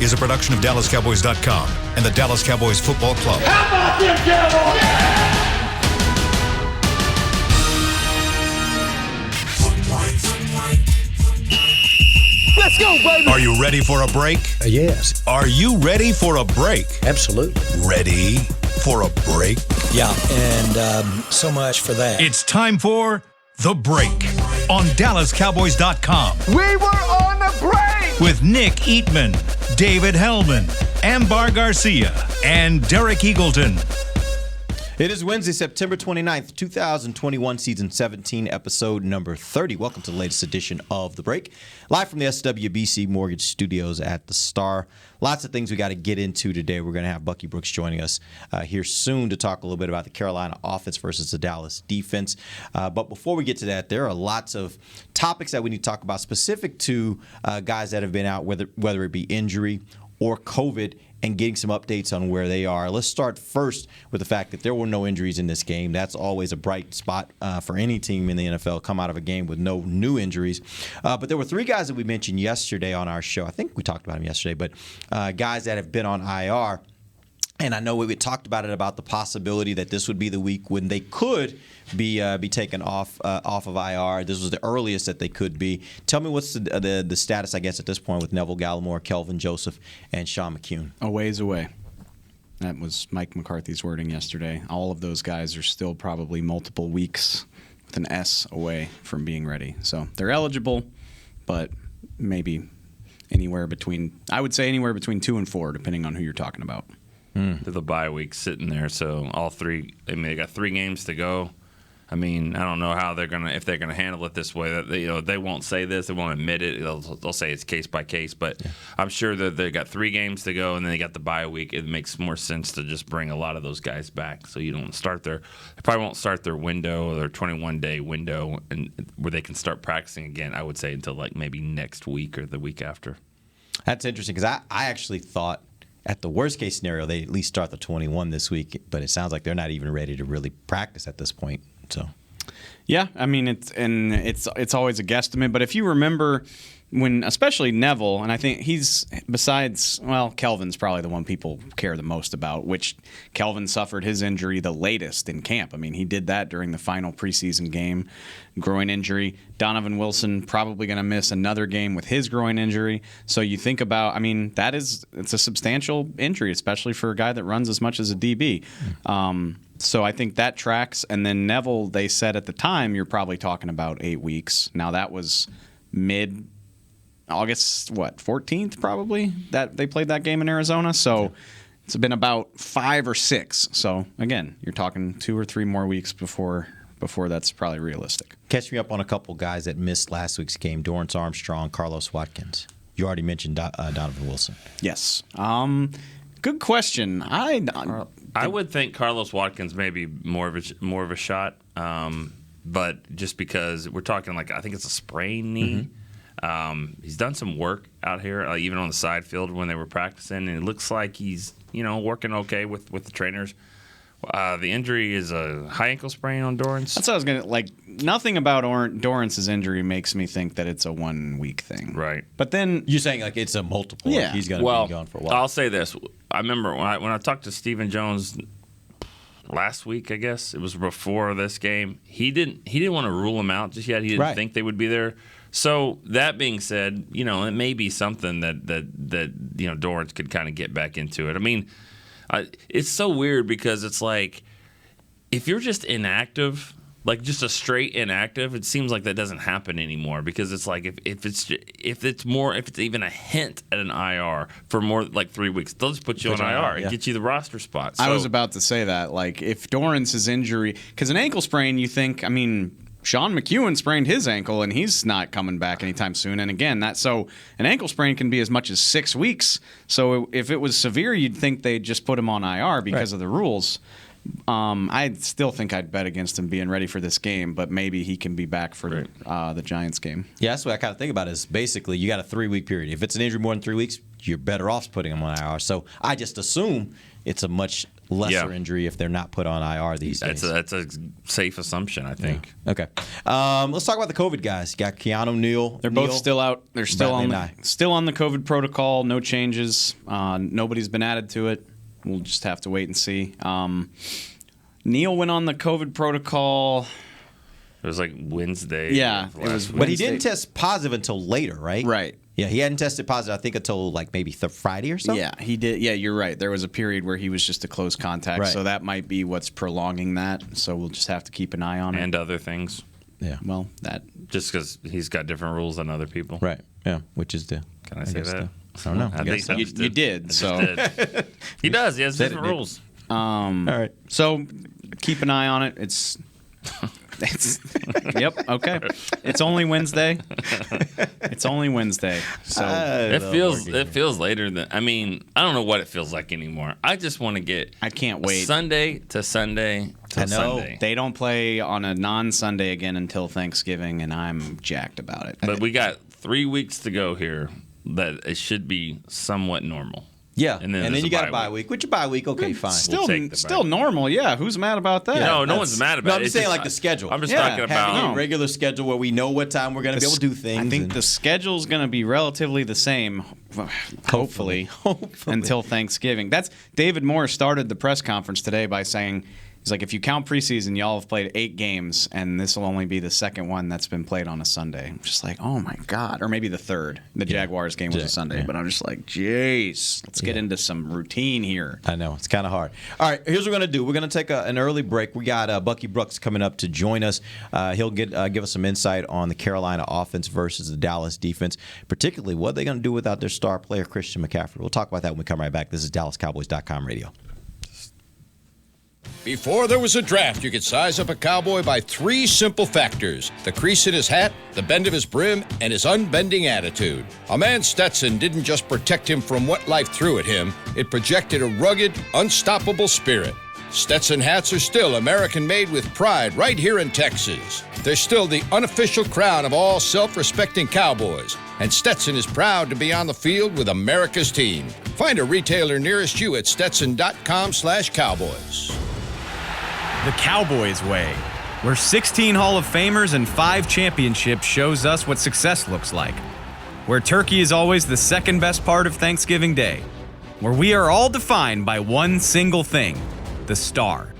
is a production of DallasCowboys.com and the Dallas Cowboys Football Club. How about them Cowboys? Yeah! Let's go, baby! Are you ready for a break? Yes. Are you ready for a break? Absolutely. Ready for a break? Yeah, and so much for that. It's time for The Break on DallasCowboys.com. We were on a break! With Nick Eatman, David Hellman, Ambar Garcia, and Derek Eagleton. It is Wednesday, September 29th, 2021, season 17, episode number 30. Welcome to the latest edition of The Break. Live from the SWBC Mortgage Studios at the Star. Lots of things we got to get into today. We're going to have Bucky Brooks joining us here soon to talk a little bit about the Carolina offense versus the Dallas defense. But before we get to that, there are lots of topics that we need to talk about specific to guys that have been out, whether it be injury or COVID, and getting some updates on where they are. Let's start first with the fact that there were no injuries in this game. That's always a bright spot for any team in the NFL, come out of a game with no new injuries. But there were three guys that we mentioned yesterday on our show. I think we talked about them yesterday, but guys that have been on IR. And I know we talked about it, about the possibility that this would be the week when they could be taken off of IR. This was the earliest that they could be. Tell me what's the status, I guess, at this point with Neville Gallimore, Kelvin Joseph, and Sean McCune. A ways away. That was Mike McCarthy's wording yesterday. All of those guys are still probably multiple weeks with an S away from being ready. So they're eligible, but maybe anywhere between 2 and 4, depending on who you're talking about. The bye week sitting there, so all three. I mean, they got 3 games to go. I mean, I don't know how if they're gonna handle it this way. That they won't say this, they won't admit it. They'll say it's case by case, but yeah. I'm sure that they got 3 games to go, and then they got the bye week. It makes more sense to just bring a lot of those guys back, so you don't start they probably won't start their window, their 21-day window, and where they can start practicing again. I would say until like maybe next week or the week after. That's interesting because I actually thought, at the worst case scenario, they at least start the 21 this week, but it sounds like they're not even ready to really practice at this point. So, yeah, I mean it's always a guesstimate. But if you remember when, especially Neville, and I think Kelvin's probably the one people care the most about, which Kelvin suffered his injury the latest in camp. I mean, he did that during the final preseason game, groin injury. Donovan Wilson probably going to miss another game with his groin injury. So you think about, I mean, it's a substantial injury, especially for a guy that runs as much as a DB. So I think that tracks. And then Neville, they said at the time, you're probably talking about 8 weeks. Now that was mid-August, 14th probably, that they played that game in Arizona. So it's been about 5 or 6. So again, you're talking 2 or 3 more weeks before that's probably realistic. Catch me up on a couple guys that missed last week's game: Dorrance Armstrong, Carlos Watkins. You already mentioned Donovan Wilson. Yes. Good question. I would think Carlos Watkins may be more of a shot, but just because we're talking I think it's a sprained knee. Mm-hmm. He's done some work out here, even on the side field when they were practicing, and it looks like he's working okay with the trainers. The injury is a high ankle sprain on Dorrance. That's what I was gonna Nothing about Dorrance's injury makes me think that it's a 1 week thing. Right. But then you're saying it's a multiple. Yeah. He's going to be gone for a while. I'll say this. I remember when I talked to Stephen Jones last week, I guess it was before this game. He didn't want to rule him out just yet. He didn't think they would be there. So that being said, it may be something that Dorrance could kind of get back into it. I mean, it's so weird because it's like if you're just inactive, just a straight inactive, it seems like that doesn't happen anymore because it's like if it's even a hint at an IR for more like 3 weeks, they'll just put you on IR and get you the roster spot. So, I was about to say that if Dorrance's injury, because an ankle sprain, you think, I mean, Sean McEwen sprained his ankle, and he's not coming back anytime soon. And again, so an ankle sprain can be as much as 6 weeks. So if it was severe, you'd think they'd just put him on IR because of the rules. I still think I'd bet against him being ready for this game, but maybe he can be back for the Giants game. Yeah, that's what I kind of think about is basically you got a 3-week period. If it's an injury more than 3 weeks, you're better off putting him on IR. So I just assume it's a much lesser injury if they're not put on IR these days. That's a safe assumption, I think. Yeah. Okay. Let's talk about the COVID guys. You got Keanu Neil. They're both still out. They're still on the COVID protocol. No changes. Nobody's been added to it. We'll just have to wait and see. Neil went on the COVID protocol. It was like Wednesday. Yeah, it was. But he didn't test positive until later, right? Right. Yeah, he hadn't tested positive, I think, until like maybe Friday or something. Yeah, he did. Yeah, you're right. There was a period where he was just a close contact, right. So that might be what's prolonging that. So we'll just have to keep an eye on it. And other things. Yeah. Well, that just because he's got different rules than other people. Right. Yeah. Which is the. Can I say that? I don't know. I think you did. So he does. He has different rules. All right. So keep an eye on it. It's yep. Okay. It's only Wednesday. It's only Wednesday. So it feels later than. I mean, I don't know what it feels like anymore. I just want to get. I can't wait. Sunday to Sunday to Sunday. They don't play on a non-Sunday again until Thanksgiving, and I'm jacked about it. But we got 3 weeks to go here. That it should be somewhat normal. Yeah, and then you got a bye week. Which a bye week, okay, fine. Still normal, yeah. Who's mad about that? Yeah, no one's mad about it. No, I'm just saying like the schedule. I'm just talking about having a regular schedule where we know what time we're going to be able to do things. I think the schedule's going to be relatively the same, hopefully, until Thanksgiving. That's David Moore started the press conference today by saying, he's like, if you count preseason, y'all have played 8 games, and this will only be the second one that's been played on a Sunday. I'm just like, oh my God. Or maybe the third. The Jaguars game was a Sunday. But I'm just like, jeez, let's get into some routine here. I know. It's kind of hard. All right, here's what we're going to do. We're going to take an early break. We got Bucky Brooks coming up to join us. He'll give us some insight on the Carolina offense versus the Dallas defense, particularly what they're going to do without their star player, Christian McCaffrey. We'll talk about that when we come right back. This is DallasCowboys.com radio. Before there was a draft, you could size up a cowboy by 3 simple factors: the crease in his hat, the bend of his brim, and his unbending attitude. A man's Stetson didn't just protect him from what life threw at him, it projected a rugged, unstoppable spirit. Stetson hats are still American-made with pride right here in Texas. They're still the unofficial crown of all self-respecting cowboys, and Stetson is proud to be on the field with America's team. Find a retailer nearest you at stetson.com/cowboys. The Cowboys way, where 16 Hall of Famers and 5 championships shows us what success looks like. Where turkey is always the second best part of Thanksgiving Day. Where we are all defined by one single thing, the star.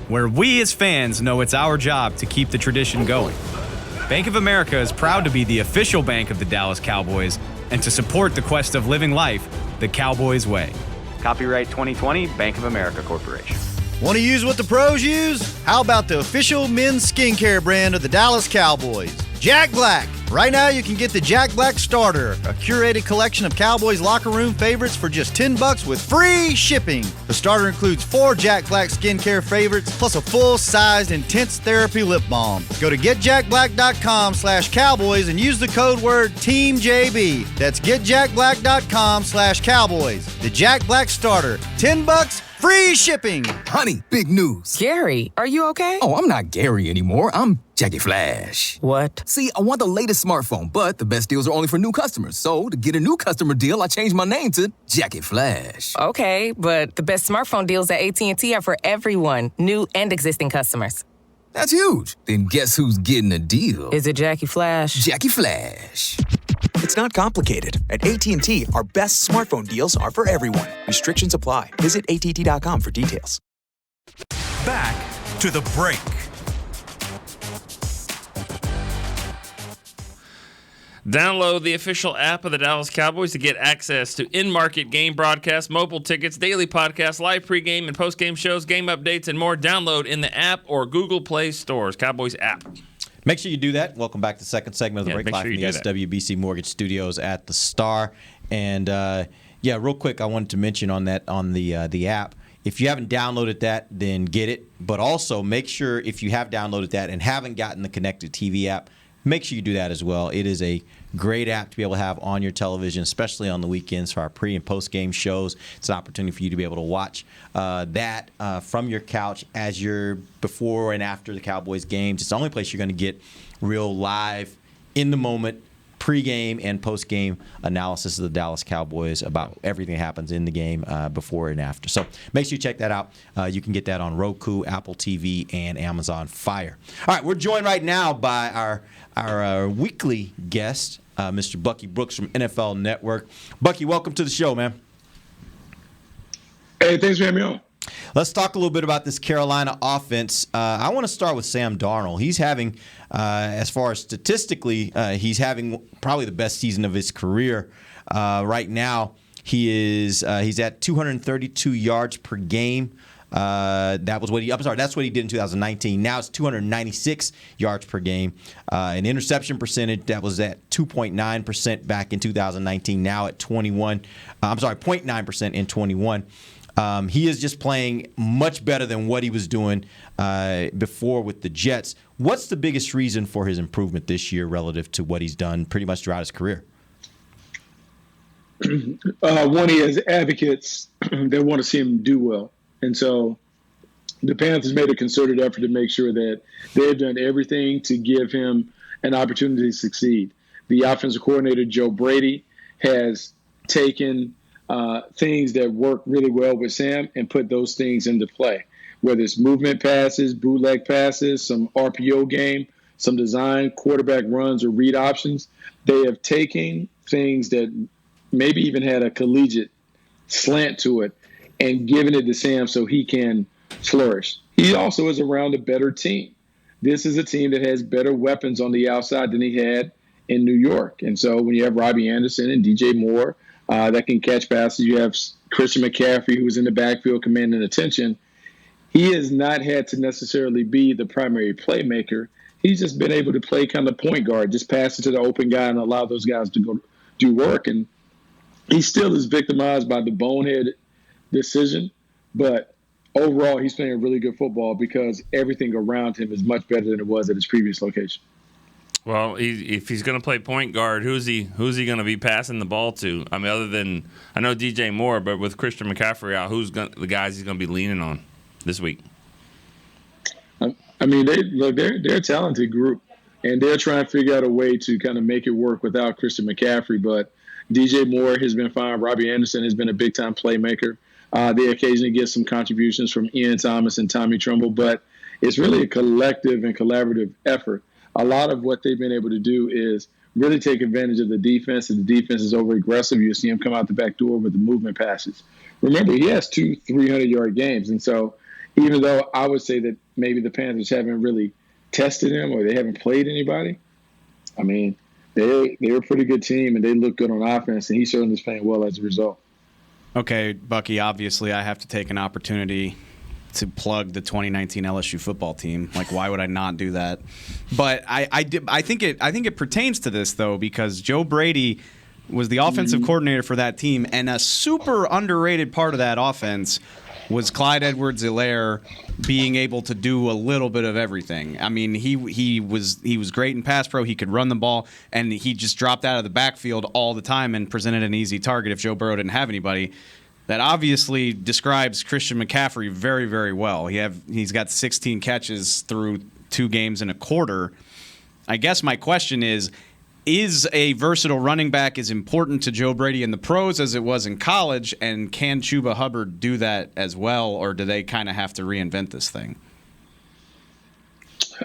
Where we as fans know it's our job to keep the tradition going. Bank of America is proud to be the official bank of the Dallas Cowboys and to support the quest of living life the Cowboys way. Copyright 2020, Bank of America Corporation. Want to use what the pros use? How about the official men's skincare brand of the Dallas Cowboys, Jack Black? Right now you can get the Jack Black Starter, a curated collection of Cowboys locker room favorites for just $10 with free shipping. The starter includes 4 Jack Black skincare favorites plus a full-sized intense therapy lip balm. Go to getjackblack.com/cowboys and use the code word TEAMJB. That's getjackblack.com/cowboys. The Jack Black Starter, $10. Free shipping! Honey, big news. Gary, are you okay? Oh, I'm not Gary anymore. I'm Jackie Flash. What? See, I want the latest smartphone, but the best deals are only for new customers. So, to get a new customer deal, I changed my name to Jackie Flash. Okay, but the best smartphone deals at AT&T are for everyone, new and existing customers. That's huge. Then guess who's getting a deal? Is it Jackie Flash? Jackie Flash. It's not complicated. At AT&T, our best smartphone deals are for everyone. Restrictions apply. Visit att.com for details. Back to the break. Download the official app of the Dallas Cowboys to get access to in-market game broadcasts, mobile tickets, daily podcasts, live pregame and postgame shows, game updates, and more. Download in the app or Google Play stores. Cowboys app. Make sure you do that. Welcome back to the second segment of the break live from the SWBC Mortgage Studios at the Star. And real quick, I wanted to mention on the app. If you haven't downloaded that, then get it. But also make sure if you have downloaded that and haven't gotten the Connected TV app, make sure you do that as well. It is a great app to be able to have on your television, especially on the weekends for our pre- and post-game shows. It's an opportunity for you to be able to watch that from your couch as you're before and after the Cowboys games. It's the only place you're going to get real live, in the moment pregame and postgame analysis of the Dallas Cowboys about everything that happens in the game before and after. So make sure you check that out. You can get that on Roku, Apple TV, and Amazon Fire. All right, we're joined right now by our weekly guest, Mr. Bucky Brooks from NFL Network. Bucky, welcome to the show, man. Hey, thanks for having me on. Let's talk a little bit about this Carolina offense. I want to start with Sam Darnold. He's having, as far as statistically, he's having probably the best season of his career. Right now, he's at 232 yards per game. That's what he did in 2019. Now it's 296 yards per game. An interception percentage that was at 2.9% back in 2019. Now at 0.9% in 21. He is just playing much better than what he was doing before with the Jets. What's the biggest reason for his improvement this year relative to what he's done pretty much throughout his career? One, he has advocates that want to see him do well. And so the Panthers made a concerted effort to make sure that they've done everything to give him an opportunity to succeed. The offensive coordinator, Joe Brady, has taken things that work really well with Sam and put those things into play, whether it's movement passes, bootleg passes, some RPO game, some design, quarterback runs, or read options. They have taken things that maybe even had a collegiate slant to it and given it to Sam so he can flourish. He also is around a better team. This is a team that has better weapons on the outside than he had in New York. And so when you have Robbie Anderson and DJ Moore that can catch passes, you have Christian McCaffrey, who's in the backfield commanding attention. He has not had to necessarily be the primary playmaker. He's just been able to play kind of point guard, just pass it to the open guy and allow those guys to go do work. And he still is victimized by the bonehead decision, but overall he's playing really good football because everything around him is much better than it was at his previous location. Well, if he's going to play point guard, who's he going to be passing the ball to? I mean, other than I know DJ Moore, but with Christian McCaffrey out, the guys he's going to be leaning on this week? I mean, they're a talented group, and they're trying to figure out a way to kind of make it work without Christian McCaffrey. But DJ Moore has been fine. Robbie Anderson has been a big-time playmaker. They occasionally get some contributions from Ian Thomas and Tommy Trumbull, but it's really a collective and collaborative effort. A lot of what they've been able to do is really take advantage of the defense, and the defense is over-aggressive. You see him come out the back door with the movement passes. Remember, he has 2 300-yard games, and so even though I would say that maybe the Panthers haven't really tested him or they haven't played anybody, I mean, they're a pretty good team, and they look good on offense, and he certainly is playing well as a result. Okay, Bucky, obviously I have to take an opportunity to plug the 2019 LSU football team. Like, why would I not do that? But I think it pertains to this, though, because Joe Brady was the offensive coordinator for that team, and a super underrated part of that offense was Clyde Edwards-Helaire being able to do a little bit of everything. I mean, he was great in pass pro. He could run the ball, and he just dropped out of the backfield all the time and presented an easy target if Joe Burrow didn't have anybody. That obviously describes Christian McCaffrey very, very well. He's got 16 catches through 2 games and a quarter. I guess my question is a versatile running back as important to Joe Brady in the pros as it was in college, and can Chuba Hubbard do that as well, or do they kind of have to reinvent this thing?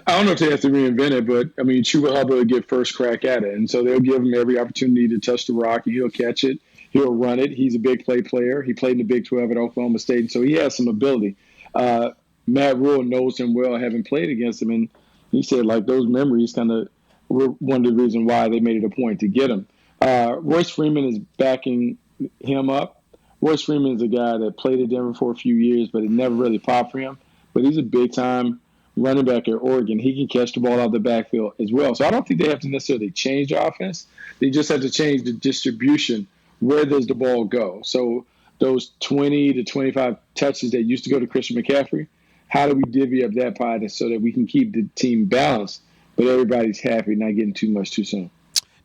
I don't know if they have to reinvent it, but, I mean, Chuba Hubbard will get first crack at it, and so they'll give him every opportunity to touch the rock, and he'll catch it. He'll run it. He's a big play player. He played in the Big 12 at Oklahoma State, so he has some ability. Matt Rule knows him well, having played against him, and he said, like, those memories kind of were one of the reasons why they made it a point to get him. Royce Freeman is backing him up. Royce Freeman is a guy that played at Denver for a few years, but it never really popped for him. But he's a big-time running back at Oregon. He can catch the ball out of the backfield as well. So I don't think they have to necessarily change the offense. They just have to change the distribution. Where does the ball go? So those 20 to 25 touches that used to go to Christian McCaffrey, how do we divvy up that pie so that we can keep the team balanced, but everybody's happy, not getting too much too soon?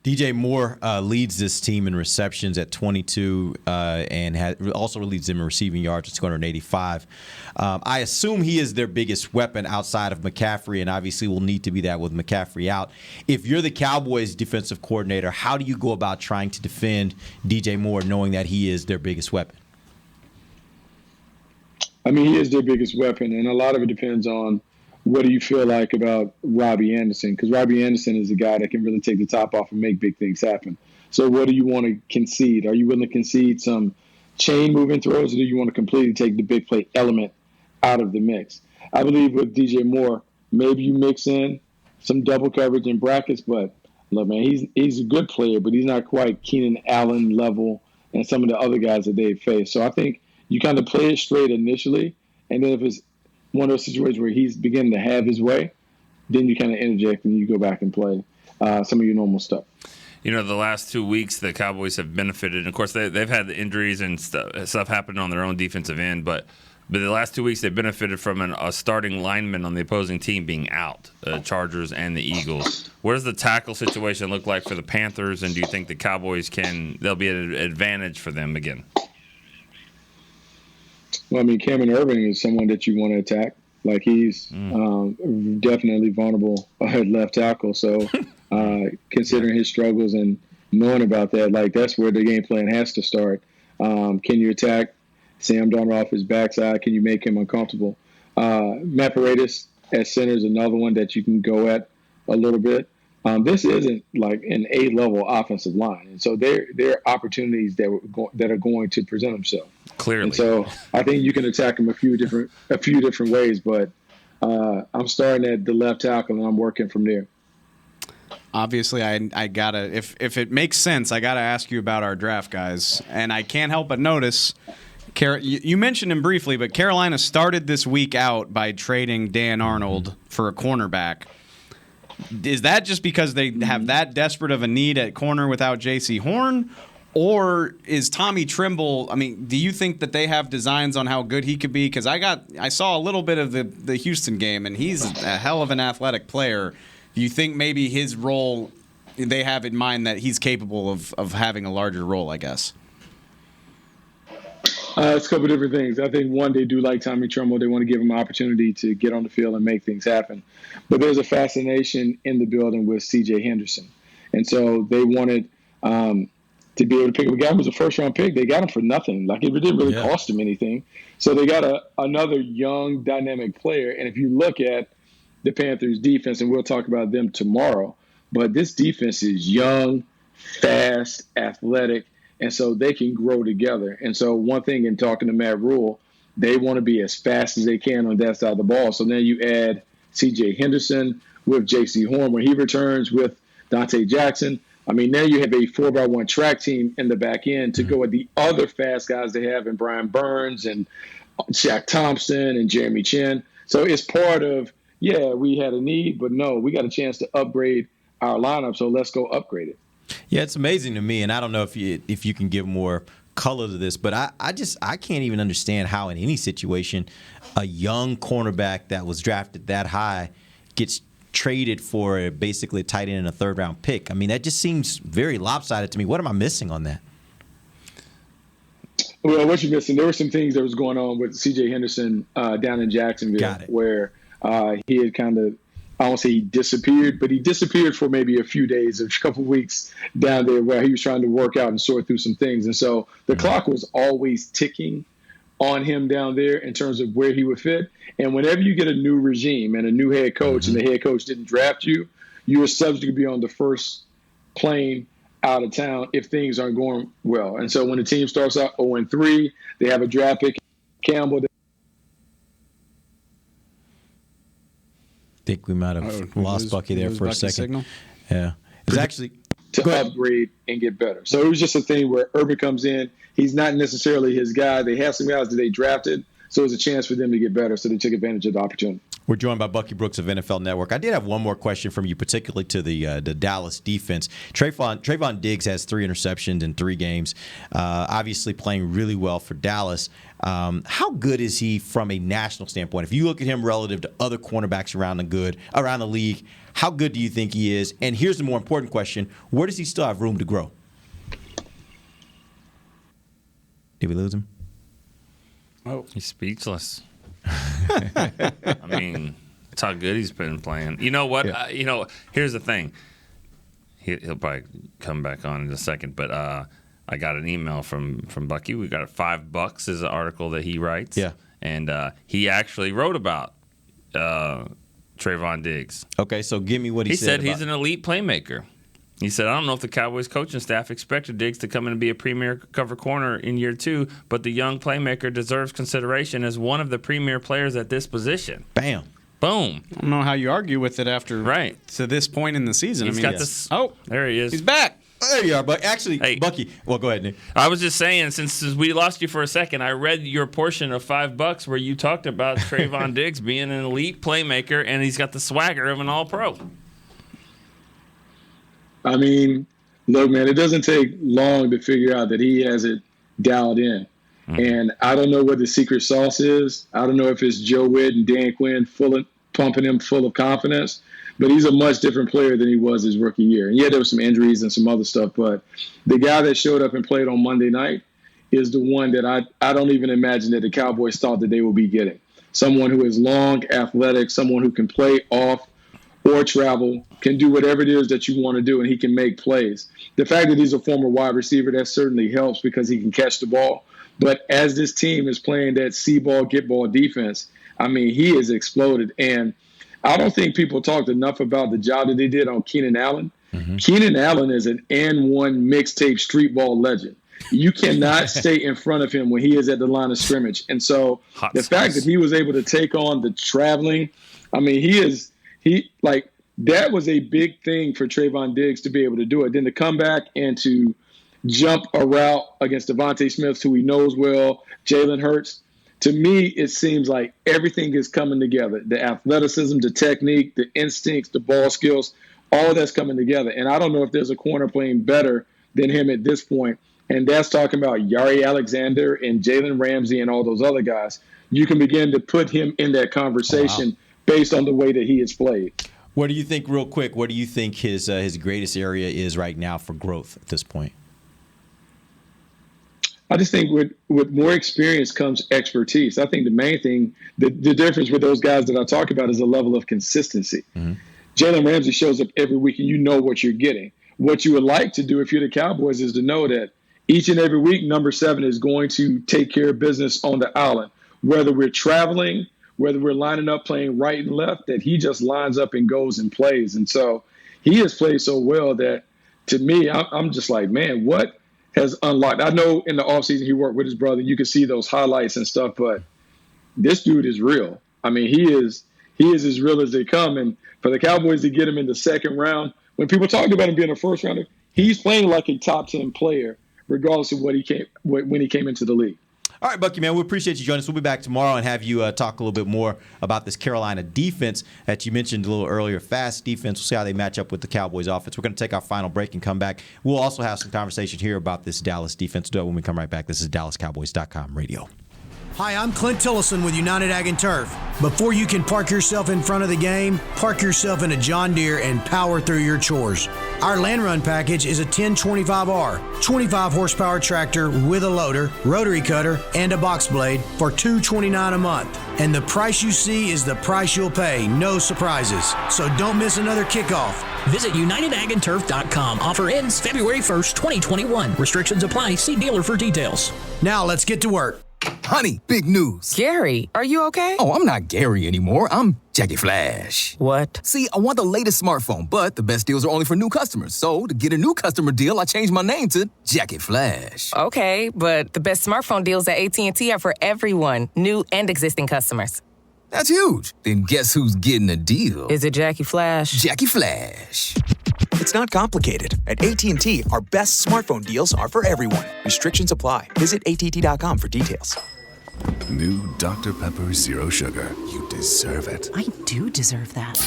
DJ Moore leads this team in receptions at 22 and also leads them in receiving yards at 285. I assume he is their biggest weapon outside of McCaffrey, and obviously will need to be that with McCaffrey out. If you're the Cowboys defensive coordinator, how do you go about trying to defend DJ Moore knowing that he is their biggest weapon? I mean, he is their biggest weapon, and a lot of it depends on what do you feel like about Robbie Anderson? Because Robbie Anderson is a guy that can really take the top off and make big things happen. So what do you want to concede? Are you willing to concede some chain moving throws, or do you want to completely take the big play element out of the mix? I believe with DJ Moore, maybe you mix in some double coverage and brackets, but look, man, he's a good player, but he's not quite Keenan Allen level and some of the other guys that they've faced. So I think you kind of play it straight initially, and then if it's one of those situations where he's beginning to have his way, then you kind of interject and you go back and play some of your normal stuff. You know, the last 2 weeks, the Cowboys have benefited. And of course, they've had the injuries and stuff happening on their own defensive end. But the last 2 weeks, they've benefited from a starting lineman on the opposing team being out, the Chargers and the Eagles. What does the tackle situation look like for the Panthers? And do you think the Cowboys they'll be an advantage for them again? Well, I mean, Cameron Irving is someone that you want to attack. Like, he's definitely vulnerable at left tackle. So, considering his struggles and knowing about that, like, that's where the game plan has to start. Can you attack Sam Darnold off his backside? Can you make him uncomfortable? Matt Paredes at center is another one that you can go at a little bit. This isn't like an A-level offensive line, and so there are opportunities that are going to present themselves. Clearly, and so I think you can attack them a few different ways. But I'm starting at the left tackle, and I'm working from there. Obviously, I gotta if it makes sense, I gotta ask you about our draft guys, and I can't help but notice. You mentioned him briefly, but Carolina started this week out by trading Dan Arnold for a cornerback. Is that just because they have that desperate of a need at corner without J.C. Horn? Or is Tommy Trimble, I mean, do you think that they have designs on how good he could be? Because I saw a little bit of the Houston game, and he's a hell of an athletic player. Do you think maybe his role, they have in mind that he's capable of having a larger role, I guess? It's a couple of different things. I think, one, they do like Tommy Tremble. They want to give him an opportunity to get on the field and make things happen. But there's a fascination in the building with C.J. Henderson. And so they wanted to be able to pick up a guy who was a first-round pick. They got him for nothing. Like, it didn't really cost him anything. So they got another young, dynamic player. And if you look at the Panthers' defense, and we'll talk about them tomorrow, but this defense is young, fast, athletic, and so they can grow together. And so one thing in talking to Matt Rule, they want to be as fast as they can on that side of the ball. So then you add C.J. Henderson with J.C. Horn when he returns, with Dante Jackson. I mean, now you have a 4x1 track team in the back end to go at the other fast guys they have in Brian Burns and Shaq Thompson and Jeremy Chin. So it's part of, we had a need, but no, we got a chance to upgrade our lineup, so let's go upgrade it. Yeah, it's amazing to me, and I don't know if you can give more color to this, but I can't even understand how in any situation a young cornerback that was drafted that high gets traded for basically a tight end and a third-round pick. I mean, that just seems very lopsided to me. What am I missing on that? Well, what you're missing, there were some things that was going on with C.J. Henderson down in Jacksonville where he had kind of, I won't say he disappeared, but he disappeared for maybe a few days, a couple of weeks down there where he was trying to work out and sort through some things. And so the clock was always ticking on him down there in terms of where he would fit. And whenever you get a new regime and a new head coach and the head coach didn't draft you, you were subject to be on the first plane out of town if things aren't going well. And so when the team starts out 0-3, they have a draft pick, Campbell. Think we might have lost Bucky there for a second. Signal? Yeah. It's actually to upgrade and get better. So it was just a thing where Urban comes in. He's not necessarily his guy. They have some guys that they drafted, so it was a chance for them to get better, so they took advantage of the opportunity. We're joined by Bucky Brooks of NFL Network. I did have one more question from you, particularly to the Dallas defense. Trayvon Diggs has 3 interceptions in 3 games, obviously playing really well for Dallas. How good is he from a national standpoint? If you look at him relative to other cornerbacks around the league, How good do you think he is? And here's the more important question. Where does he still have room to grow? Did we lose him? Oh, he's speechless. I mean, that's how good he's been playing. You know what? Yeah. Here's the thing. He'll probably come back on in a second, but I got an email from Bucky. We got $5 is an article that he writes. Yeah. And he actually wrote about Trayvon Diggs. Okay, so give me what he said. He said he's an elite playmaker. He said, I don't know if the Cowboys coaching staff expected Diggs to come in and be a premier cover corner in year 2, but the young playmaker deserves consideration as one of the premier players at this position. Bam. Boom. I don't know how you argue with it after to this point in the season. He's got this. Oh, there he is. He's back. There you are, but actually, Bucky. Well, go ahead, Nick. I was just saying, since we lost you for a second, I read your portion of $5 where you talked about Trayvon Diggs being an elite playmaker, and he's got the swagger of an All-Pro. I mean, look, man, it doesn't take long to figure out that he has it dialed in. And I don't know what the secret sauce is. I don't know if it's Joe Witt and Dan Quinn pumping him full of confidence. But he's a much different player than he was his rookie year. And yeah, there were some injuries and some other stuff. But the guy that showed up and played on Monday night is the one that I don't even imagine that the Cowboys thought that they would be getting. Someone who is long, athletic, someone who can play off or travel, can do whatever it is that you want to do, and he can make plays. The fact that he's a former wide receiver, that certainly helps because he can catch the ball. But as this team is playing that see ball, get ball defense, I mean, he has exploded. And I don't think people talked enough about the job that they did on Keenan Allen. Keenan Allen is an N1 mixtape street ball legend. You cannot stay in front of him when he is at the line of scrimmage. And so the fact that he was able to take on the traveling, I mean, that was a big thing for Trayvon Diggs to be able to do it. Then to come back and to jump a route against Devontae Smith, who he knows well, Jalen Hurts. To me, it seems like everything is coming together. The athleticism, the technique, the instincts, the ball skills, all that's coming together. And I don't know if there's a corner playing better than him at this point. And that's talking about Yari Alexander and Jalen Ramsey and all those other guys. You can begin to put him in that conversation based on the way that he has played. What do you think, real quick, what do you think his greatest area is right now for growth at this point? I just think with more experience comes expertise. I think the main thing, the difference with those guys that I talk about is the level of consistency. Jalen Ramsey shows up every week and you know what you're getting. What you would like to do if you're the Cowboys is to know that each and every week, number 7 is going to take care of business on the island. Whether we're traveling, whether we're lining up playing right and left, that he just lines up and goes and plays. And so he has played so well that, to me, I'm just like, man, what has unlocked? I know in the offseason he worked with his brother. You can see those highlights and stuff, but this dude is real. I mean, he is as real as they come. And for the Cowboys to get him in the second round, when people talked about him being a first rounder, he's playing like a top 10 player, regardless of when he came into the league. All right, Bucky, man, we appreciate you joining us. We'll be back tomorrow and have you talk a little bit more about this Carolina defense that you mentioned a little earlier. Fast defense. We'll see how they match up with the Cowboys offense. We're going to take our final break and come back. We'll also have some conversation here about this Dallas defense. Do it when we come right back. This is DallasCowboys.com radio. Hi, I'm Clint Tillison with United Ag and Turf. Before you can park yourself in front of the game, park yourself in a John Deere and power through your chores. Our Land Run package is a 1025R, 25 horsepower tractor with a loader, rotary cutter, and a box blade for $229 a month. And the price you see is the price you'll pay, no surprises. So don't miss another kickoff. Visit UnitedAgAndTurf.com. Offer ends February 1st, 2021. Restrictions apply. See dealer for details. Now let's get to work. Honey, big news. Gary, are you okay? Oh, I'm not Gary anymore. I'm Jackie Flash. What? See, I want the latest smartphone, but the best deals are only for new customers. So, to get a new customer deal, I changed my name to Jackie Flash. Okay, but the best smartphone deals at AT&T are for everyone, new and existing customers. That's huge. Then guess who's getting a deal? Is it Jackie Flash? Jackie Flash. It's not complicated. At AT&T, our best smartphone deals are for everyone. Restrictions apply. Visit AT&T.com for details. New Dr. Pepper Zero Sugar. You deserve it. I do deserve that.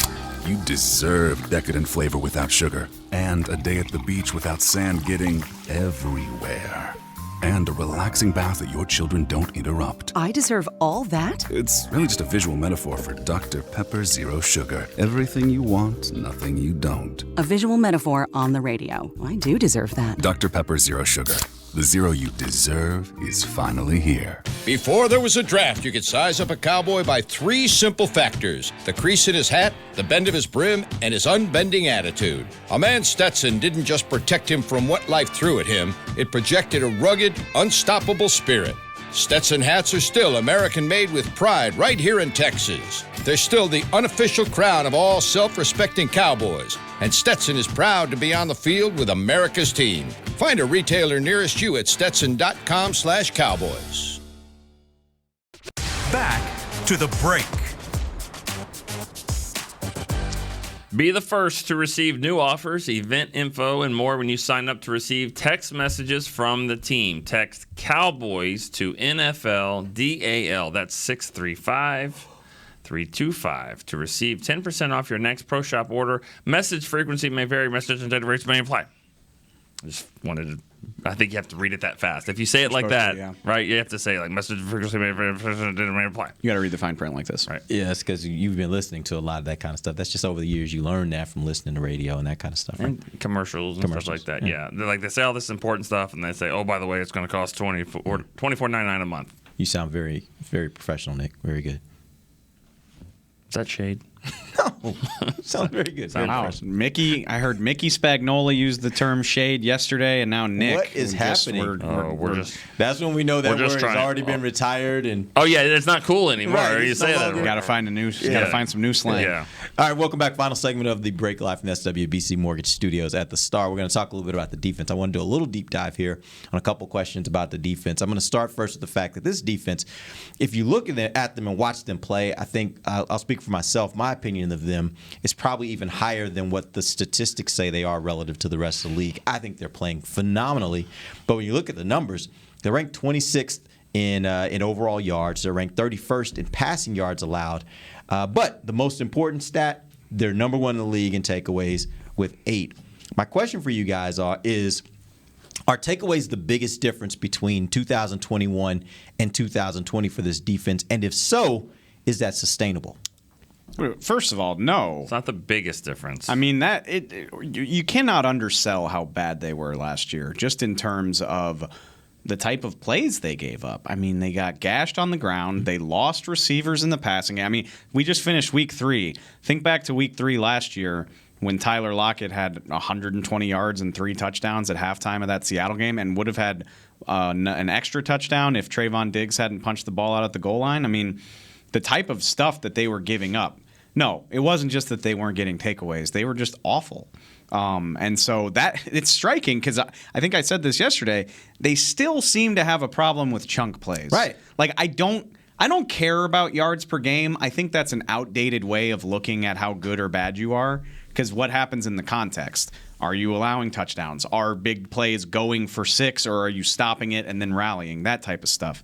You deserve decadent flavor without sugar and a day at the beach without sand getting everywhere. and a relaxing bath that your children don't interrupt. I deserve all that? It's really just a visual metaphor for Dr. Pepper Zero Sugar. Everything you want, nothing you don't. A visual metaphor on the radio. I do deserve that. Dr. Pepper Zero Sugar. The zero you deserve is finally here. Before there was a draft, you could size up a cowboy by 3 simple factors: the crease in his hat, the bend of his brim, and his unbending attitude. A man's Stetson didn't just protect him from what life threw at him, it projected a rugged, unstoppable spirit. Stetson hats are still American-made with pride right here in Texas. They're still the unofficial crown of all self-respecting cowboys, and Stetson is proud to be on the field with America's team. Find a retailer nearest you at stetson.com/cowboys. Back to the break. Be the first to receive new offers, event info, and more when you sign up to receive text messages from the team. Text Cowboys to NFL DAL. That's 635-325 to receive 10% off your next Pro Shop order. Message frequency may vary. Message and data rates may apply. I think you have to read it that fast. If you say it like that, right, you have to say like message frequency may apply. You got to read the fine print like this. Right. Yeah, it's because you've been listening to a lot of that kind of stuff. That's just over the years. You learn that from listening to radio and that kind of stuff. Right? And commercials and stuff like that. Yeah. They say all this important stuff, and they say, oh, by the way, it's going to cost $24.99 a month. You sound very, very professional, Nick. Very good. Is that shade? No. Sounds very good. Wow. Mickey, I heard Mickey Spagnola use the term shade yesterday, and now Nick. What is happening? That's when we know that word has already been retired. And oh yeah, it's not cool anymore. Right, you say that. Got to find got to find some new slang. Yeah. All right, welcome back. Final segment of the break live from the SWBC Mortgage Studios at the Star. We're going to talk a little bit about the defense. I want to do a little deep dive here on a couple questions about the defense. I'm going to start first with the fact that this defense, if you look at them and watch them play, I think I'll speak for myself. My opinion of them is probably even higher than what the statistics say they are relative to the rest of the league. I think they're playing phenomenally. But when you look at the numbers, they're ranked 26th in overall yards. They're ranked 31st in passing yards allowed. But the most important stat, they're number 1 in the league in takeaways with 8. My question for you guys are takeaways the biggest difference between 2021 and 2020 for this defense? And if so, is that sustainable? First of all, no. It's not the biggest difference. I mean, you cannot undersell how bad they were last year, just in terms of the type of plays they gave up. I mean, they got gashed on the ground. They lost receivers in the passing game. I mean, we just finished week 3. Think back to week 3 last year when Tyler Lockett had 120 yards and 3 touchdowns at halftime of that Seattle game and would have had an extra touchdown if Trayvon Diggs hadn't punched the ball out at the goal line. I mean, the type of stuff that they were giving up. No, it wasn't just that they weren't getting takeaways. They were just awful. And so that it's striking because I think I said this yesterday. They still seem to have a problem with chunk plays. Right. Like I don't care about yards per game. I think that's an outdated way of looking at how good or bad you are because what happens in the context? Are you allowing touchdowns? Are big plays going for 6 or are you stopping it and then rallying? That type of stuff.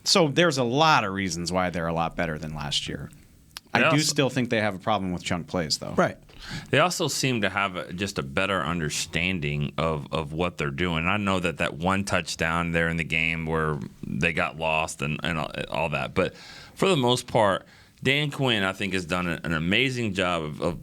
So there's a lot of reasons why they're a lot better than last year. I do still think they have a problem with chunk plays, though. Right. They also seem to have just a better understanding of what they're doing. I know that one touchdown there in the game where they got lost and all that. But for the most part, Dan Quinn, I think, has done an amazing job of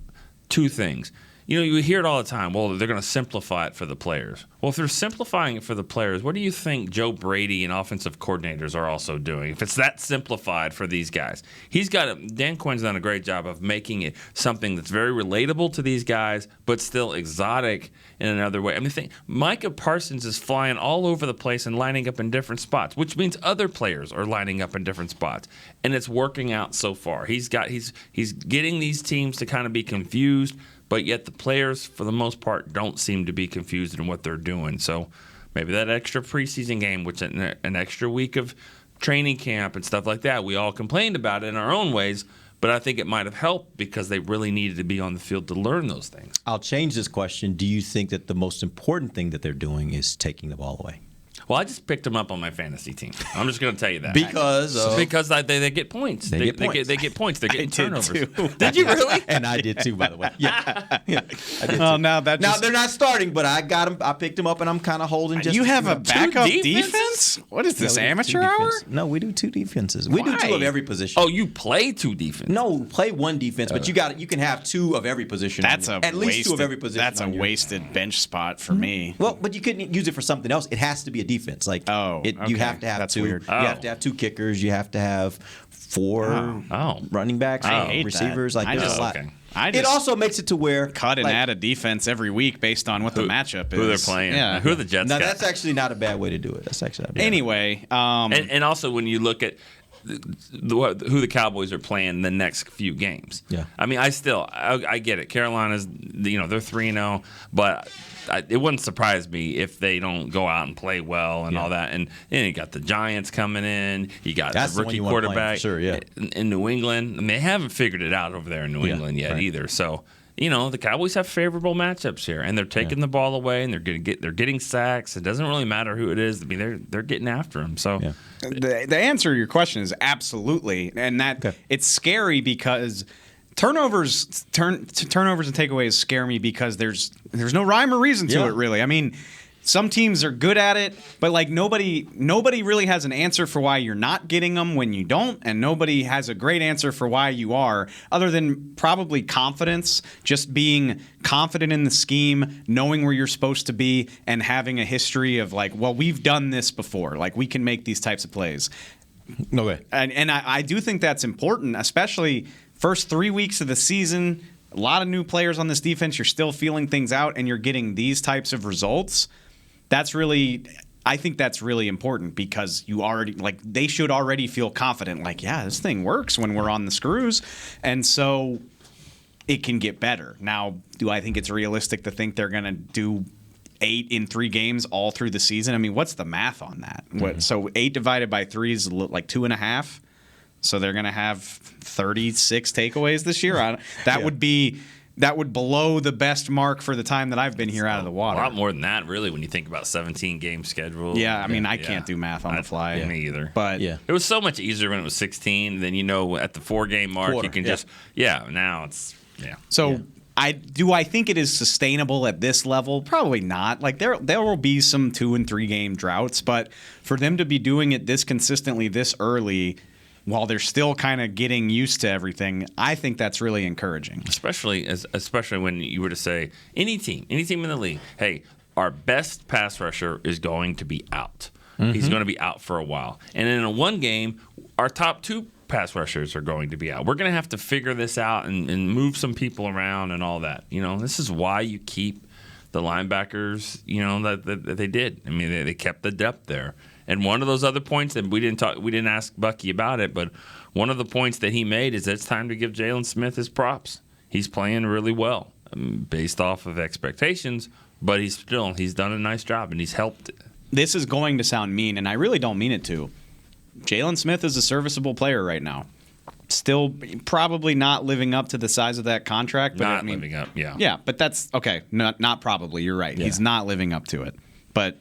2 things. You know, you hear it all the time. Well, they're going to simplify it for the players. Well, if they're simplifying it for the players, what do you think Joe Brady and offensive coordinators are also doing? If it's that simplified for these guys, Dan Quinn's done a great job of making it something that's very relatable to these guys, but still exotic in another way. I mean, Micah Parsons is flying all over the place and lining up in different spots, which means other players are lining up in different spots, and it's working out so far. He's getting these teams to kind of be confused. But yet the players, for the most part, don't seem to be confused in what they're doing. So maybe that extra preseason game, which is an extra week of training camp and stuff like that, we all complained about it in our own ways. But I think it might have helped because they really needed to be on the field to learn those things. I'll change this question. Do you think that the most important thing that they're doing is taking the ball away? Well, I just picked them up on my fantasy team. I'm just going to tell you that. Because they get points. They get points. They're getting turnovers. Did you really? And I did too, by the way. Yeah. I did too. Now they're not starting, but I got them. I picked them up, and I'm kind of holding. You have a backup defense? What is this, amateur hour? No, we do 2 defenses. We do 2 of every position. Oh, you play 2 defense? No, play 1 defense, but you can have 2 of every position. That's at least 2 of every position. That's a wasted bench spot for me. Well, but you couldn't use it for something else. It has to be a defense. Like you have to have that's 2. Weird. You have to have 2 kickers. You have to have 4 running backs, receivers. That. Like there's a lot. Okay. It also makes it to where cut and add a defense every week based on what the matchup is. Who they're playing. Yeah. Who are the Jets No, got? that's actually not a bad way to do it. That's actually not bad. Anyway. And also when you look at who the Cowboys are playing the next few games. Yeah. I mean, I get it. Carolina's, they're 3-0, but it wouldn't surprise me if they don't go out and play well and all that. And then you got the Giants coming in. You got the rookie quarterback in New England. And they haven't figured it out over there in New England yet either. So, the Cowboys have favorable matchups here, and they're taking the ball away, and they're getting sacks. It doesn't really matter who it is. I mean, they're getting after them. So the answer to your question is absolutely, and that it's scary because turnovers and takeaways scare me because there's no rhyme or reason to it really. I mean, some teams are good at it, but like nobody really has an answer for why you're not getting them when you don't, and nobody has a great answer for why you are, other than probably confidence, just being confident in the scheme, knowing where you're supposed to be, and having a history of like, well, we've done this before, like we can make these types of plays. No way. And I do think that's important, especially first 3 weeks of the season. A lot of new players on this defense. You're still feeling things out, and you're getting these types of results. I think that's really important because they should already feel confident. Like, yeah, this thing works when we're on the screws, and so it can get better. Now, do I think it's realistic to think they're going to do 8 in 3 games all through the season? I mean, what's the math on that? Mm-hmm. So 8 divided by 3 is like 2.5. So they're going to have 36 takeaways this year. That would blow the best mark for the time that I've been here out of the water. A lot more than that, really, when you think about 17-game schedule. Yeah, I mean, I can't do math on the fly. Me either. But it was so much easier when it was 16. Then at the 4-game mark, you can just now it's So I think it is sustainable at this level? Probably not. Like there will be some 2- and 3-game droughts, but for them to be doing it this consistently this early, while they're still kind of getting used to everything, I think that's really encouraging. Especially when you were to say any team in the league, hey, our best pass rusher is going to be out. Mm-hmm. He's going to be out for a while. And in one game, our top 2 pass rushers are going to be out. We're going to have to figure this out and move some people around and all that. This is why you keep the linebackers, that they did. I mean, they kept the depth there. And one of those other points that we didn't ask Bucky about it, but one of the points that he made is that it's time to give Jaylen Smith his props. He's playing really well based off of expectations, but he's done a nice job and he's helped. This is going to sound mean, and I really don't mean it to. Jaylen Smith is a serviceable player right now. Still probably not living up to the size of that contract. But living up, yeah. Yeah, but that's okay. Not probably. You're right. Yeah. He's not living up to it. But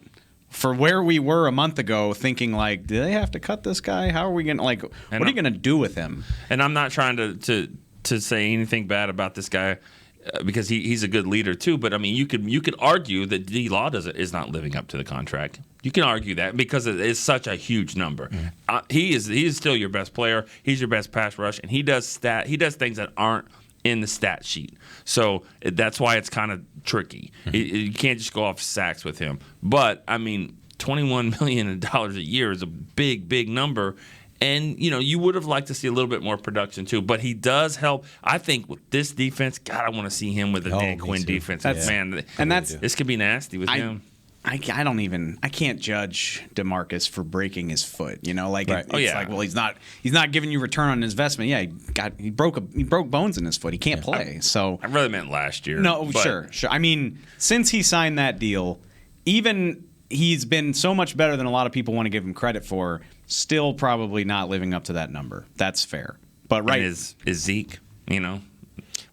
for where we were a month ago, thinking like, do they have to cut this guy? How are we going to what are you going to do with him? And I'm not trying to say anything bad about this guy because he's a good leader too. But I mean, you could argue that D. Law is not living up to the contract. You can argue that because it is such a huge number. Mm-hmm. He is still your best player. He's your best pass rush, and he does things that aren't in the stat sheet. So that's why it's kind of tricky. Mm-hmm. You can't just go off sacks with him. But, I mean, $21 million a year is a big, big number. And, you would have liked to see a little bit more production, too. But he does help. I think with this defense, God, I want to see him with a Dan Quinn defense. This could be nasty with him. I can't judge DeMarcus for breaking his foot. Well, he's not giving you return on his investment. Yeah, he broke bones in his foot. He can't play. I really meant last year. No, sure. I mean, since he signed that deal, even he's been so much better than a lot of people want to give him credit for. Still, probably not living up to that number. That's fair. But is Zeke?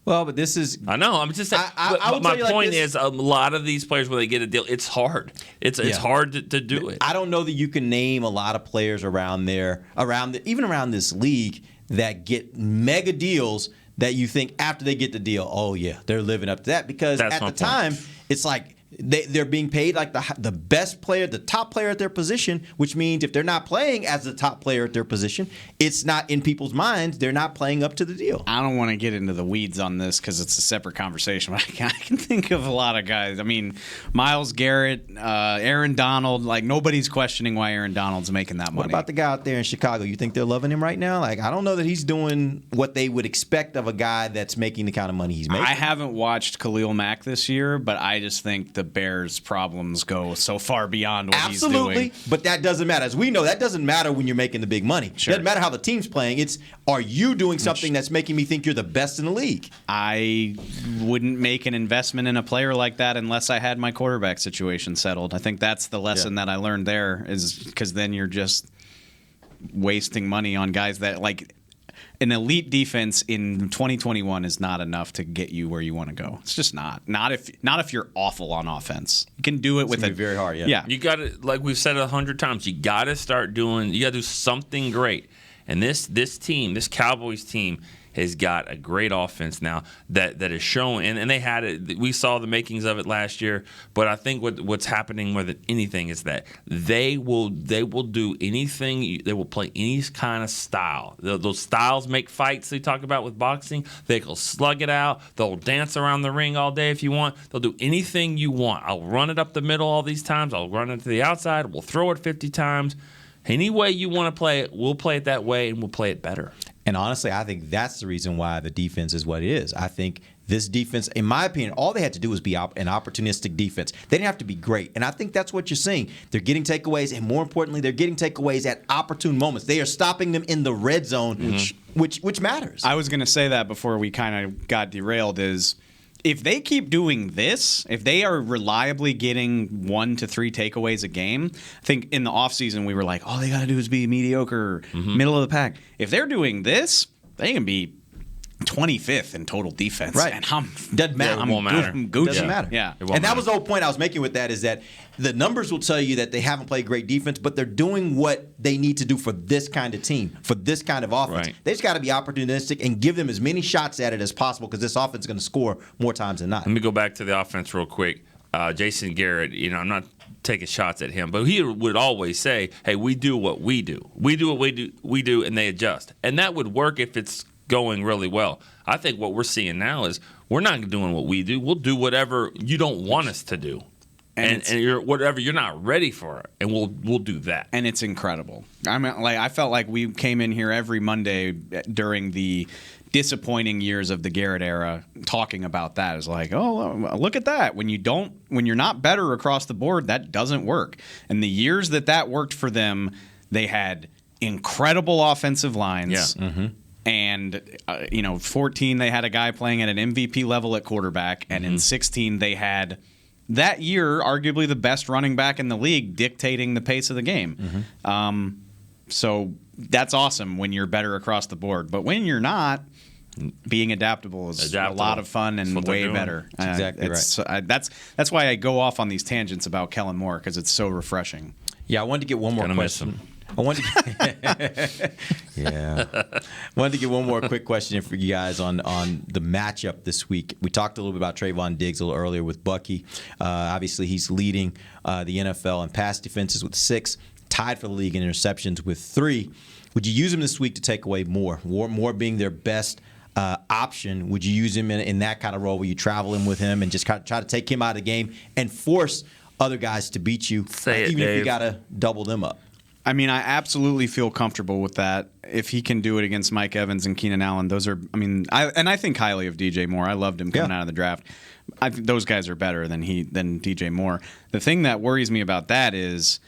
Well, but this is. I know. I'm just saying. But my point is, a lot of these players, when they get a deal, it's hard. It's hard to do it. I don't know that you can name a lot of players around even around this league that get mega deals that you think after they get the deal, oh yeah, they're living up to that, because at the time it's like they're being paid like the best player, the top player at their position, which means if they're not playing as the top player at their position, it's not in people's minds, they're not playing up to the deal. I don't want to get into the weeds on this because it's a separate conversation, but I can think of a lot of guys. I mean, Myles Garrett, Aaron Donald, like nobody's questioning why Aaron Donald's making that money. What about the guy out there in Chicago? You think they're loving him right now? Like, I don't know that he's doing what they would expect of a guy that's making the kind of money he's making. I haven't watched Khalil Mack this year, but I just think the Bears' problems go so far beyond what he's doing. Absolutely, but that doesn't matter. As we know, that doesn't matter when you're making the big money. Sure. It doesn't matter how the team's playing. It's, are you doing something that's making me think you're the best in the league? I wouldn't make an investment in a player like that unless I had my quarterback situation settled. I think that's the lesson that I learned there, is because then you're just wasting money on guys that, like, an elite defense in 2021 is not enough to get you where you want to go. It's just not. Not if you're awful on offense. You can do it with it. Very hard. Yeah. You got to, like we've said 100 times, you got to start doing. You got to do something great. And this team, this Cowboys team, has got a great offense now that is showing, and they had it. We saw the makings of it last year, but I think what's happening more than anything is that they will do anything. They will play any kind of style. Those styles make fights they talk about with boxing. They will slug it out. They'll dance around the ring all day if you want. They'll do anything you want. I'll run it up the middle all these times. I'll run it to the outside. We'll throw it 50 times. Any way you want to play it, we'll play it that way, and we'll play it better. And honestly, I think that's the reason why the defense is what it is. I think this defense, in my opinion, all they had to do was be an opportunistic defense. They didn't have to be great. And I think that's what you're seeing. They're getting takeaways, and more importantly, they're getting takeaways at opportune moments. They are stopping them in the red zone, which matters. I was going to say that before we kind of got derailed, is if they keep doing this, if they are reliably getting 1 to 3 takeaways a game, I think in the offseason we were like, all they got to do is be mediocre, middle of the pack. If they're doing this, they can be 25th in total defense. Right. And doesn't matter. I'm Gucci. Doesn't matter. Yeah. And that was the whole point I was making with that, is that the numbers will tell you that they haven't played great defense, but they're doing what they need to do for this kind of team, for this kind of offense. Right. They just got to be opportunistic and give them as many shots at it as possible, because this offense is going to score more times than not. Let me go back to the offense real quick. Jason Garrett, I'm not taking shots at him, but he would always say, hey, we do what we do. We do what we do, and they adjust. And that would work if it's going really well. I think what we're seeing now is we're not doing what we do. We'll do whatever you don't want us to do. And whatever you're not ready for, and we'll do that. And it's incredible. I mean, I felt like we came in here every Monday during the disappointing years of the Garrett era talking about that. It's like, oh, look at that. When you're not better across the board, that doesn't work. And the years that worked for them, they had incredible offensive lines. Yeah. Mm-hmm. And 14 they had a guy playing at an MVP level at quarterback, and in 16 they had that year arguably the best running back in the league dictating the pace of the game. So that's awesome when you're better across the board, but when you're not, being adaptable is a lot of fun and way better. That's exactly right. That's why I go off on these tangents about Kellen Moore, because it's so refreshing. Yeah, I wanted to get one more question. I wanted to get one more quick question for you guys on the matchup this week. We talked a little bit about Trayvon Diggs a little earlier with Bucky. Obviously, he's leading the NFL in pass defenses with 6, tied for the league in interceptions with 3. Would you use him this week to take away Moore? Moore being their best option. Would you use him in that kind of role where you travel in with him and just try to take him out of the game and force other guys to beat you, even if you got to double them up? I mean, I absolutely feel comfortable with that. If he can do it against Mike Evans and Keenan Allen, I think highly of DJ Moore. I loved him coming out of the draft. I think those guys are better than DJ Moore. The thing that worries me about that is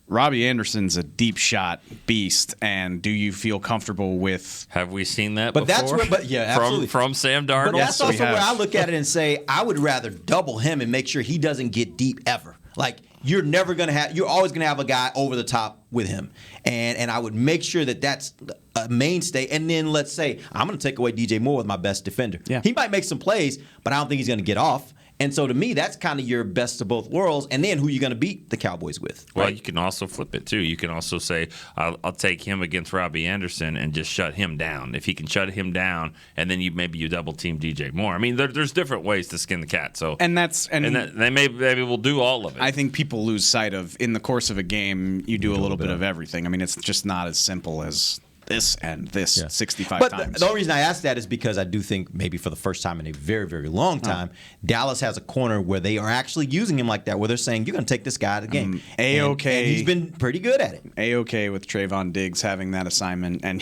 Robbie Anderson's a deep shot beast, and do you feel comfortable with? Have we seen that before? Absolutely. From Sam Darnold. But that's also where I look at it and say I would rather double him and make sure he doesn't get deep ever. Like, you're always going to have a guy over the top with him. And I would make sure that that's a mainstay. And then let's say I'm going to take away DJ Moore with my best defender. Yeah. He might make some plays, but I don't think he's going to get off. And so to me, that's kind of your best of both worlds. And then who you going to beat the Cowboys with? Right? Well, you can also flip it too. You can also say, I'll take him against Robbie Anderson and just shut him down. If he can shut him down, and then maybe you double team DJ Moore. I mean, there's different ways to skin the cat. So they maybe will do all of it. I think people lose sight of, in the course of a game, you do a little bit of everything. I mean, it's just not as simple as this and this 65 times. The only reason I ask that is because I do think maybe for the first time in a very, very long time, Dallas has a corner where they are actually using him like that, where they're saying, you're going to take this guy out of the game. And he's been pretty good at it. A-OK with Trayvon Diggs having that assignment, and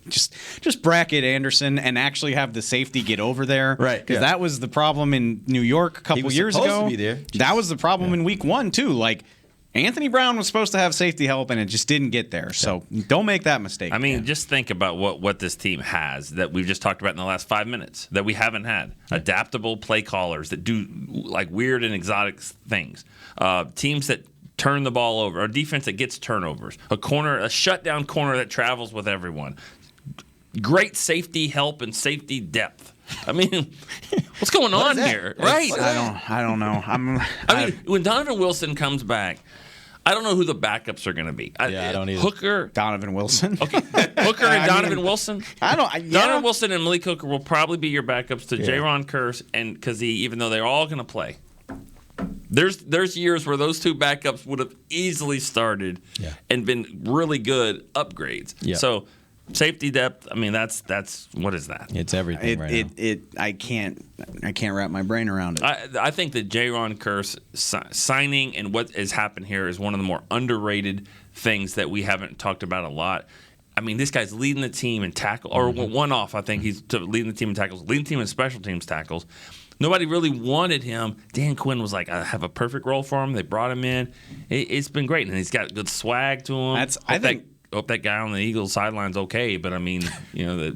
just bracket Anderson and actually have the safety get over there. Right. Because that was the problem in New York a couple years ago. He was supposed to be there. That was the problem in week 1, too. Like, Anthony Brown was supposed to have safety help, and it just didn't get there. So don't make that mistake. I mean, just think about what this team has that we've just talked about in the last 5 minutes that we haven't had. Adaptable play callers that do like weird and exotic things. Teams that turn the ball over. A defense that gets turnovers. A shutdown corner that travels with everyone. Great safety help and safety depth. I mean, what's going on here? Right? I don't know. I mean, when Donovan Wilson comes back, I don't know who the backups are going to be. I don't either. Hooker, Donovan Wilson. Okay, Hooker and Donovan Wilson. Donovan Wilson and Malik Hooker will probably be your backups to Jaron Kearse and Kazee, even though they're all going to play. There's years where those two backups would have easily started and been really good upgrades. Yeah. So safety depth. I mean, that's what is that? It's everything right now. I can't wrap my brain around it. I think that Jaron Kearse signing and what has happened here is one of the more underrated things that we haven't talked about a lot. I mean, this guy's leading the team in tackle, or one off. I think he's leading the team in tackles, leading the team in special teams tackles. Nobody really wanted him. Dan Quinn was like, I have a perfect role for him. They brought him in. It's been great, and he's got good swag to him. Hope that guy on the Eagles sideline's okay, but I mean, you know,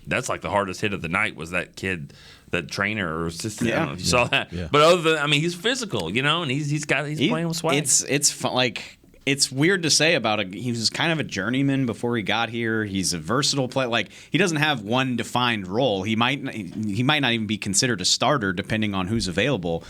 that's like the hardest hit of the night was that kid, that trainer or assistant. I don't know if you saw that. Yeah. But other than, I mean, he's physical, you know, and he's playing with swag. It's fun, like, it's weird to say about he was kind of a journeyman before he got here. He's a versatile player. Like, he doesn't have one defined role. He might not even be considered a starter depending on who's available.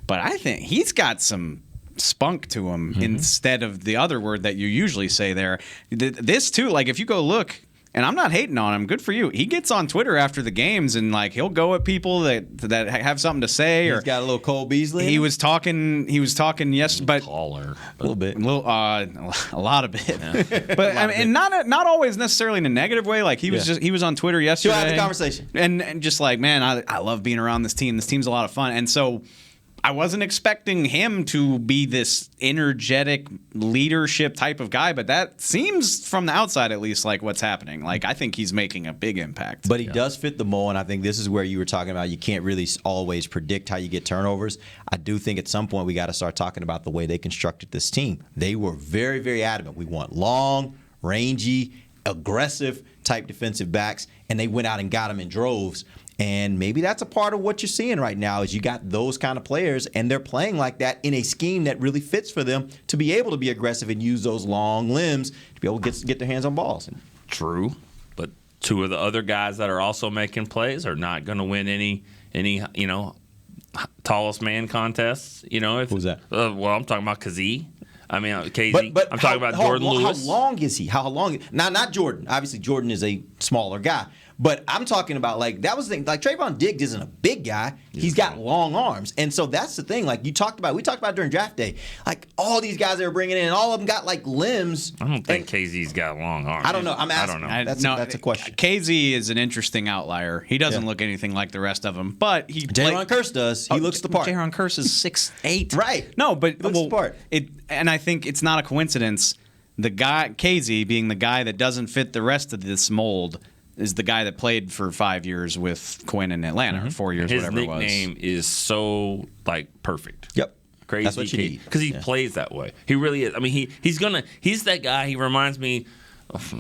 But I think he's got some spunk to him instead of the other word that you usually say there. This too, like, if you go look, and I'm not hating on him, good for you. He gets on Twitter after the games and like he'll go at people that have something to say. He's got a little Cole Beasley. He was talking yesterday, but taller, a little bit, a lot of it. Yeah. But I mean, and not always necessarily in a negative way. Like he was on Twitter yesterday. To have the conversation and just like, man, I love being around this team. This team's a lot of fun, and so I wasn't expecting him to be this energetic leadership type of guy, but that seems from the outside at least like what's happening. Like, I think he's making a big impact. But he does fit the mold, and I think this is where you were talking about you can't really always predict how you get turnovers. I do think at some point we got to start talking about the way they constructed this team. They were very, very adamant. We want long, rangy, aggressive type defensive backs, and they went out and got them in droves. And maybe that's a part of what you're seeing right now is you got those kind of players, and they're playing like that in a scheme that really fits for them to be able to be aggressive and use those long limbs to be able to get their hands on balls. True, but two of the other guys that are also making plays are not going to win any tallest man contests. Who's that? Well, I'm talking about Kazee. I mean, KZ. But I'm talking about Jordan Lewis. How long is he? How long? Now, not Jordan. Obviously, Jordan is a smaller guy. But I'm talking about, like, that was the thing. Like, Trayvon Diggs isn't a big guy. He's got long arms. And so that's the thing. Like, we talked about during draft day. Like, all these guys they were bringing in, all of them got, like, limbs. I don't think KZ's got long arms. I don't know. I'm asking. I don't know. That's a question. KZ is an interesting outlier. He doesn't look anything like the rest of them. But Jaron Kearse does. He looks the part. Jaron Kearse is 6'8". Right. No, but he looks the part. And I think it's not a coincidence. The guy, KZ, being the guy that doesn't fit the rest of this mold, is the guy that played for 5 years with Quinn in Atlanta, 4 years, whatever it was. His nickname is so, like, perfect. Yep. Crazy. That's what you need. Because he plays that way. He really is. I mean, he's that guy. He reminds me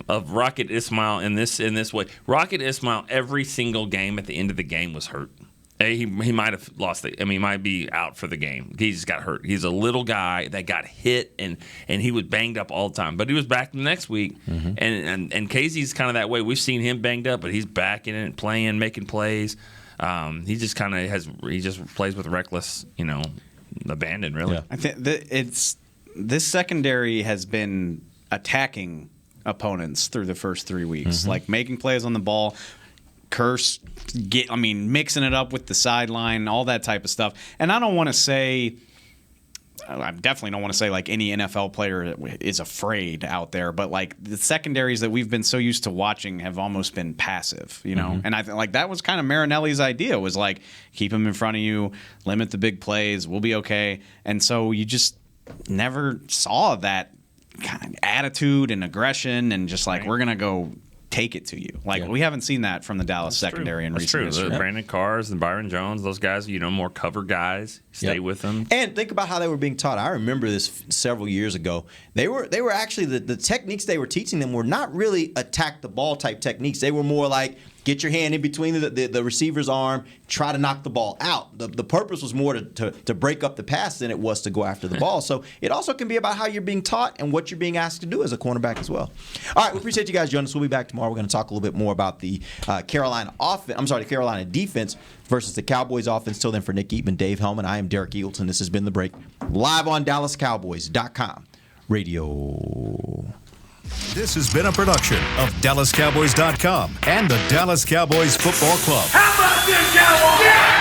of Rocket Ismail in this way. Rocket Ismail, every single game at the end of the game was hurt. He might have lost he might be out for the game. He just got hurt. He's a little guy that got hit, and he was banged up all the time. But he was back the next week, and Casey's kind of that way. We've seen him banged up, but he's back in it, playing, making plays. He just kind of plays with reckless, abandon, really. Yeah. I think this secondary has been attacking opponents through the first 3 weeks, like making plays on the ball. Mixing it up with the sideline, all that type of stuff. And I definitely don't want to say like any NFL player is afraid out there, but like the secondaries that we've been so used to watching have almost been passive, And I think like that was kind of Marinelli's idea, was like keep them in front of you, limit the big plays, we'll be okay. And so you just never saw that kind of attitude and aggression and just like we're gonna go take it to you. We haven't seen that from the Dallas secondary in recent history. Brandon Carrs and Byron Jones, those guys, more cover guys, stay with them. And think about how they were being taught. I remember this several years ago. They were actually the techniques they were teaching them were not really attack the ball type techniques. They were more like get your hand in between the receiver's arm, try to knock the ball out. The purpose was more to break up the pass than it was to go after the ball. So it also can be about how you're being taught and what you're being asked to do as a cornerback as well. All right, we appreciate you guys joining us. We'll be back tomorrow. We're going to talk a little bit more about the Carolina defense versus the Cowboys offense. Till then, for Nick Eatman, Dave Hellman, I am Derek Eagleton. This has been The Break, live on DallasCowboys.com radio. This has been a production of DallasCowboys.com and the Dallas Cowboys Football Club. How about this, Cowboys? Yeah!